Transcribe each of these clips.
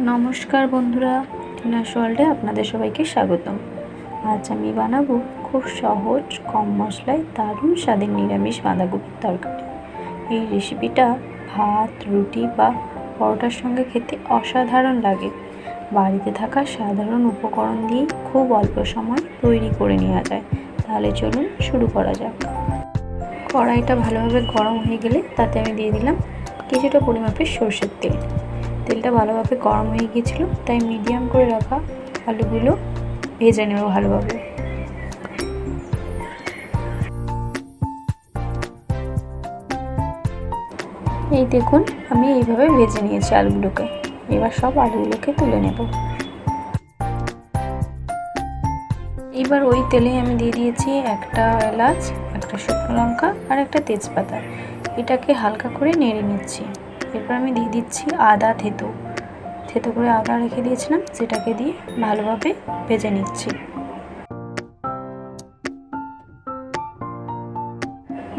নমস্কার বন্ধুরা, টিনাস ওয়ার্ল্ডে আপনাদের সবাইকে স্বাগতম। আজ আমি বানাবো খুব সহজ কম মশলায় দারুণ স্বাদের নিরামিষ বাঁধাকপির তরকারি। এই রেসিপিটা ভাত, রুটি বা পরোটার সঙ্গে খেতে অসাধারণ লাগে। বাড়িতে থাকা সাধারণ উপকরণ দিয়েই খুব অল্প সময় তৈরি করে নেওয়া যায়। তাহলে চলুন শুরু করা যাক। কড়াইটা ভালোভাবে গরম হয়ে গেলে তাতে আমি দিয়ে দিলাম কিছুটা পরিমাপের সরষের তেল। তেলটা ভালোভাবে গরম হয়ে গিয়েছিল, তাই মিডিয়াম করে রাখা আলুগুলো ভেজে নেব ভালোভাবে। এই দেখুন, আমি এইভাবে ভেজে নিয়েছি আলুগুলোকে। এবার সব আলুগুলোকে তুলে নেব। এবার ওই তেলে আমি দিয়ে দিয়েছি একটা এলাচ, একটা শুকনো লঙ্কা আর একটা তেজপাতা। এটাকে হালকা করে নেড়ে নিচ্ছি। এরপর আমি দিয়ে দিচ্ছি আদা থেতো করে আদা রেখে দিয়েছিলাম, সেটাকে দিয়ে ভালোভাবে ভেজে নিচ্ছি।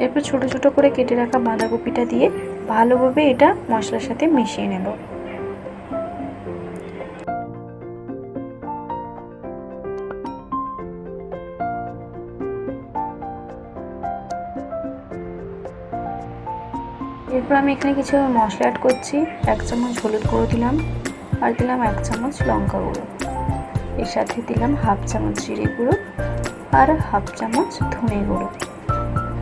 এরপর ছোট ছোট করে কেটে রাখা বাঁধাকপিটা দিয়ে ভালোভাবে এটা মশলার সাথে মিশিয়ে নেব। এরপর আমি এখানে কিছু মশলা অ্যাড করছি। 1 চামচ হলুদ গুঁড়ো দিলাম, আর দিলাম 1 চামচ লঙ্কা গুঁড়ো। এর সাথে দিলাম 1/2 চামচ জিরে গুঁড়ো আর 1/2 চামচ ধনে গুঁড়ো।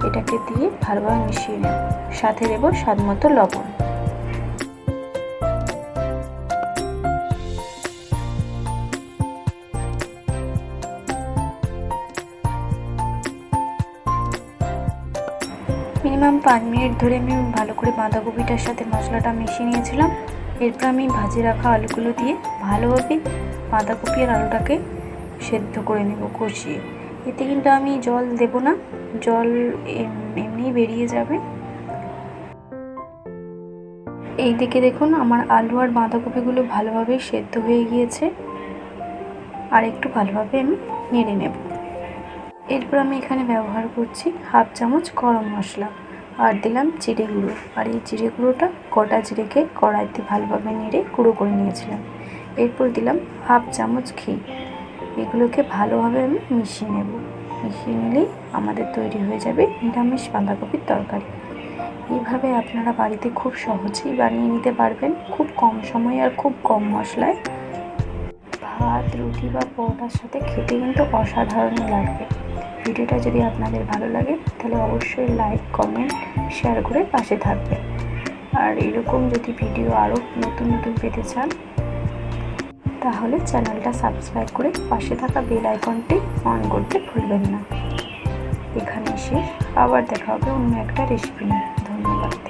এটাকে দিয়ে ভালোভাবে মিশিয়ে নেব। সাথে দেব স্বাদ মতো লবণ। মিনিমাম 5 মিনিট ধরে আমি ভালো করে বাঁধাকপিটার সাথে মশলাটা মিশিয়ে নিয়েছিলাম। এরপর আমি ভেজে রাখা আলুগুলো দিয়ে ভালোভাবে বাঁধাকপি আর আলুটাকে সেদ্ধ করে নেব কষিয়ে। এতে কিন্তু আমি জল দেব না, জল এমনিই বেরিয়ে যাবে। এই দিকে দেখুন, আমার আলু আর বাঁধাকপিগুলো ভালোভাবে সেদ্ধ হয়ে গিয়েছে। আর একটু ভালোভাবে আমি নেড়ে নেব। এরপর আমি এখানে ব্যবহার করছি 1/2 চামচ গরম মশলা আর দিলাম জিরে গুঁড়ো। আর এই জিরে গুঁড়োটা গোটা জিরেকে কড়াইতে ভালোভাবে নেড়ে গুঁড়ো করে নিয়েছিলাম। এরপর দিলাম 1/2 চামচ ঘি। এগুলোকে ভালোভাবে আমি মিশিয়ে নেব। মিশিয়ে নিলেই আমাদের তৈরি হয়ে যাবে নিরামিষ বাঁধাকপির তরকারি। এইভাবে আপনারা বাড়িতে খুব সহজেই বানিয়ে নিতে পারবেন, খুব কম সময়ে আর খুব কম মশলায়। ভাত, রুটি বা পরোটার সাথে খেতে কিন্তু অসাধারণ লাগবে। ভিডিওটা যদি আপনাদের ভালো লাগে তাহলে অবশ্যই লাইক, কমেন্ট, শেয়ার করে পাশে থাকবেন। আর এরকম যদি ভিডিও আরও নতুন নতুন পেতে চান তাহলে চ্যানেলটা সাবস্ক্রাইব করে পাশে থাকা বেল আইকনটি অন করতে ভুলবেন না। এখানে শেষ, আবার দেখা হবে অন্য একটা রেসিপি নিয়ে। ধন্যবাদ।